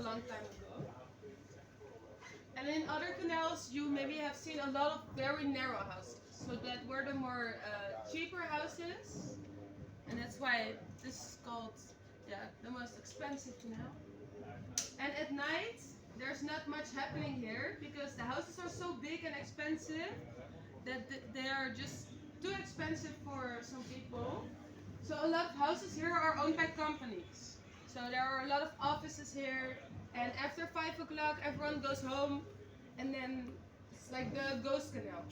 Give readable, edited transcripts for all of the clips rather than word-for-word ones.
long time ago. And in other canals, you maybe have seen a lot of very narrow houses. So that were the more cheaper houses, and that's why this is called the most expensive canal. And at night, there's not much happening here because the houses are so big and expensive that they are just too expensive for some people. So a lot of houses here are owned by companies. So there are a lot of offices here, and after 5 o'clock, everyone goes home, and then it's like the ghost canal.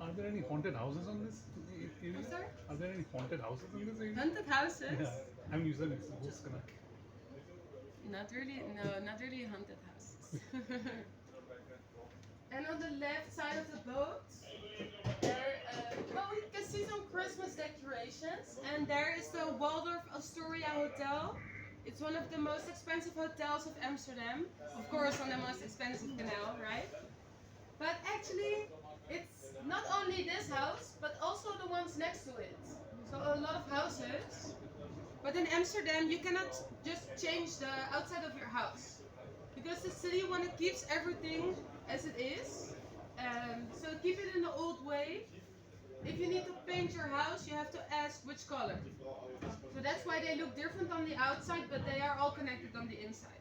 Are there any haunted houses on this area? I'm sorry? Are there any haunted houses in this area? Haunted houses? Yeah, I mean, you said it's a ghost canal. Not really, no, not really haunted houses. And on the left side of the boat, there, we can see some Christmas decorations. And there is the Waldorf Astoria Hotel. It's one of the most expensive hotels of Amsterdam. Of course, on the most expensive canal, right? But actually, it's not only this house, but also the ones next to it. So a lot of houses. But in Amsterdam, you cannot just change the outside of your house. Because the city wants to keep everything as it is. So keep it in the old way. If you need to paint your house, you have to ask which color. So that's why they look different on the outside, but they are all connected on the inside.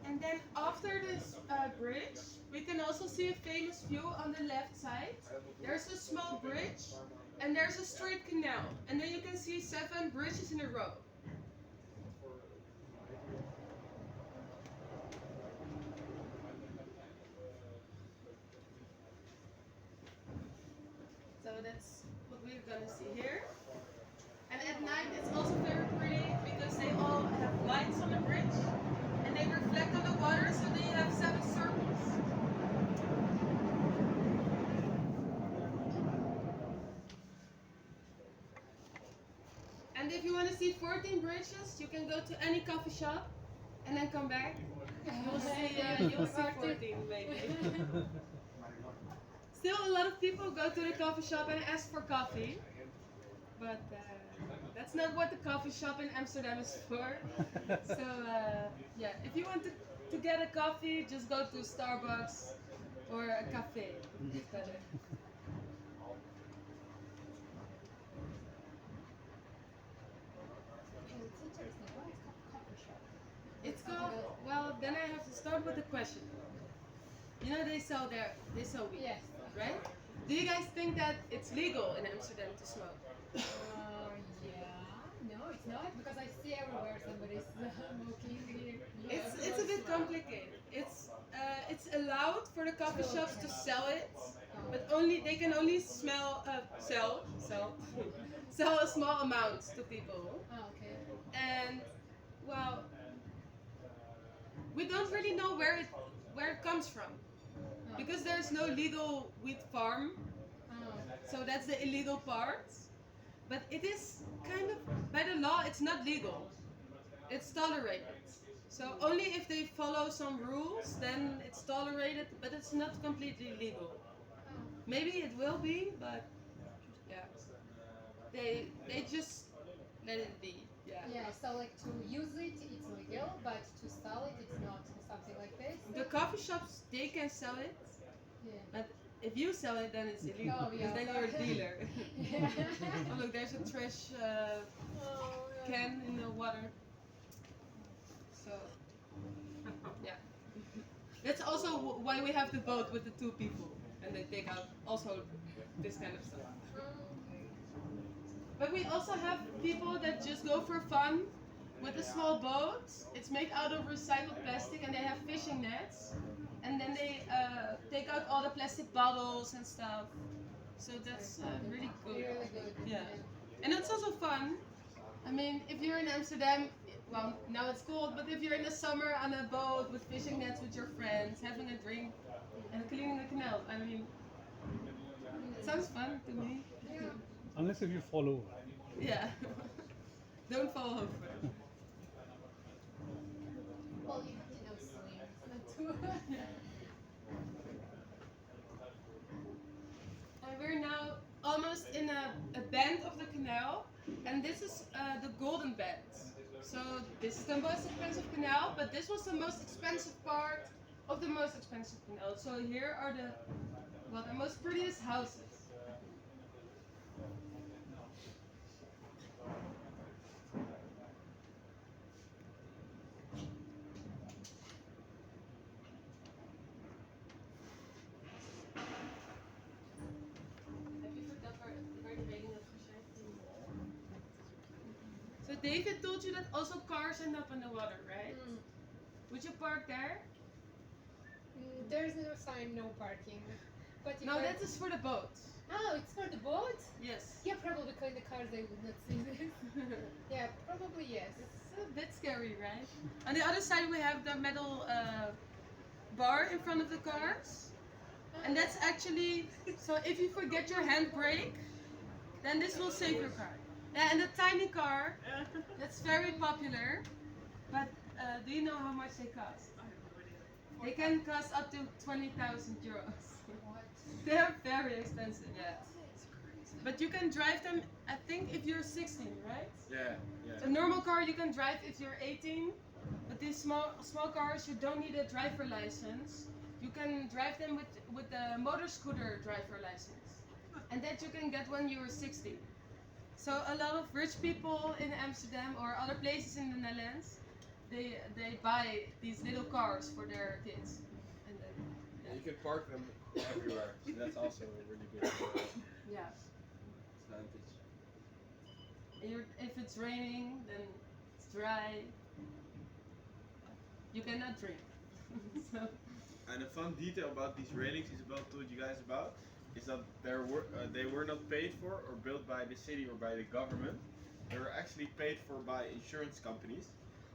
And then after this bridge, we can also see a famous view on the left side. There's a small bridge, and there's a straight canal. And then you can see 7 bridges in a row. So that's what we're gonna see here. And at night it's also very pretty because they all have lights on the bridge and they reflect on the water, so then you have 7 circles. And if you want to see 14 bridges, you can go to any coffee shop and then come back. You'll see 14 maybe. Still, a lot of people go to the coffee shop and ask for coffee, but that's not what the coffee shop in Amsterdam is for. So if you want to get a coffee, just go to Starbucks or a cafe. It's better. It's interesting. Why is coffee shop? It's called, well, then I have to start with the question. You know they sell weed, Yes. right? Do you guys think that it's legal in Amsterdam to smoke? Yeah. No, it's not because I see everywhere somebody's smoking here. It's a bit complicated. It's allowed for the coffee shops to sell it, but they can only sell a small amount to people. Oh, okay. And well, we don't really know where it comes from because there's no legal weed farm. Oh. So that's the illegal part. But it is kind of, by the law, it's not legal. It's tolerated. So only if they follow some rules, then it's tolerated, but it's not completely legal. Maybe it will be, but yeah. They just let it be. Yeah. Yeah, so like to use it, it's legal, but to sell it, it's not something like this. The coffee shops, they can sell it, Yeah. but if you sell it, then it's illegal. Oh, yeah. Because then you're a dealer. Yeah. Oh, look, there's a trash can in the water. So, yeah. That's also why we have the boat with the 2 people. And they take out also this kind of stuff. But we also have people that just go for fun with a small boat. It's made out of recycled plastic and they have fishing nets. And then they take out all the plastic bottles and stuff. So that's really good. Really good. Yeah. And it's also fun. I mean, if you're in Amsterdam, well, now it's cold, but if you're in the summer on a boat with fishing nets with your friends, having a drink and cleaning the canal, I mean, it sounds fun to me. Yeah. Unless if you fall over. Yeah. Don't fall over. Well, you have to know swim. It's not too. And we're now almost in a bend of the canal, and this is the golden bend. So this is the most expensive canal, but this was the most expensive part of the most expensive canal. So here are the most prettiest houses. Heb je verteld waar de reling had gezeten? So David told you that also cars end up in the water, right? Mm. Would you park there? There's no sign, no parking. But if No, I- that is for the boat. Oh, it's for the boat? Yes. Yeah, probably because the cars they would not see this. Yeah, probably yes. It's a bit scary, right? On the other side we have the metal bar in front of the cars. And that's actually, so if you forget your handbrake, then this will save your car. Yeah, and the tiny car, that's very popular. But do you know how much they cost? They can cost up to 20,000 euros. What? They're very expensive, yeah. But you can drive them, I think, if you're 16, right? Yeah, A normal car you can drive if you're 18, but these small cars you don't need a driver license. You can drive them with a motor scooter driver license, and that you can get when you're 60. So a lot of rich people in Amsterdam or other places in the Netherlands, they buy these little cars for their kids. And then, You can park them everywhere, so that's also a really good yeah. advantage. If it's raining, then it's dry. You cannot drink. So, And a fun detail about these railings Isabel told you guys about is that they were not paid for or built by the city or by the government. They were actually paid for by insurance companies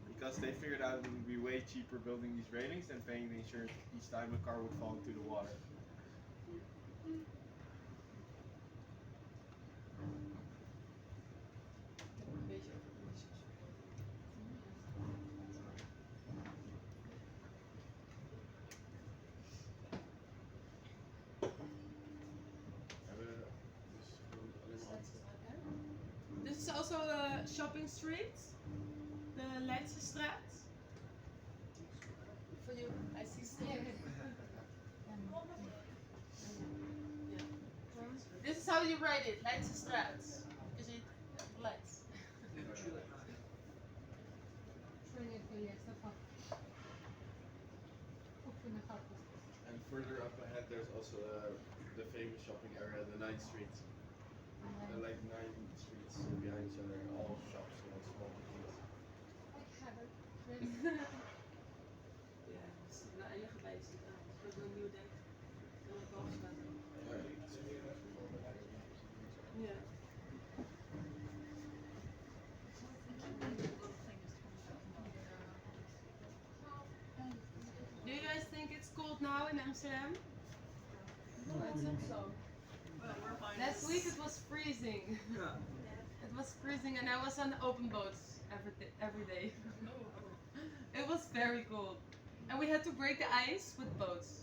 because they figured out it would be way cheaper building these railings than paying the insurance each time a car would fall into the water. this is also a shopping street, the Leidsestraat. For you, I see stairs. This is how you write it, Leidsestraat. Because it lights. And further up ahead, there's also the famous shopping area, the 9th Street. There are like 9 streets behind each other, all shops and small boutiques. Ja, dus we eindigen bij de Centraal. Dat is ook een nieuw dek. En dan boven staat er. Ja. Do you guys think it's cold now in Amsterdam? No, it's not so. Well, we're fine. Last week it was freezing. It was freezing and I was on open boats every day. It was very cold. And we had to break the ice with boats.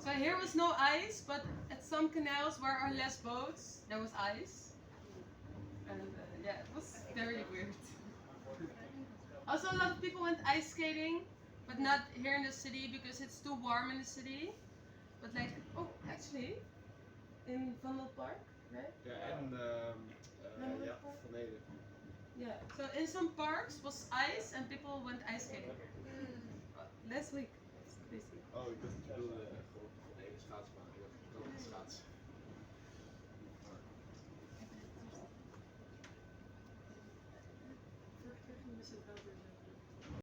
So here was no ice, but at some canals where are less boats, there was ice. And yeah, it was very weird. Also, a lot of people went ice skating, but not here in the city because it's too warm in the city. But like, oh, actually, in Van der Park, right? Yeah, and Remember yeah, that part? Van Ede. Yeah. So in some parks was ice and people went ice skating. Last week. This week. Oh, ik dacht dat je bedoelde gewoon Van Ede schaatsbaan. Je kan niet schaatsen. Vorige keer gingen we ze wel weer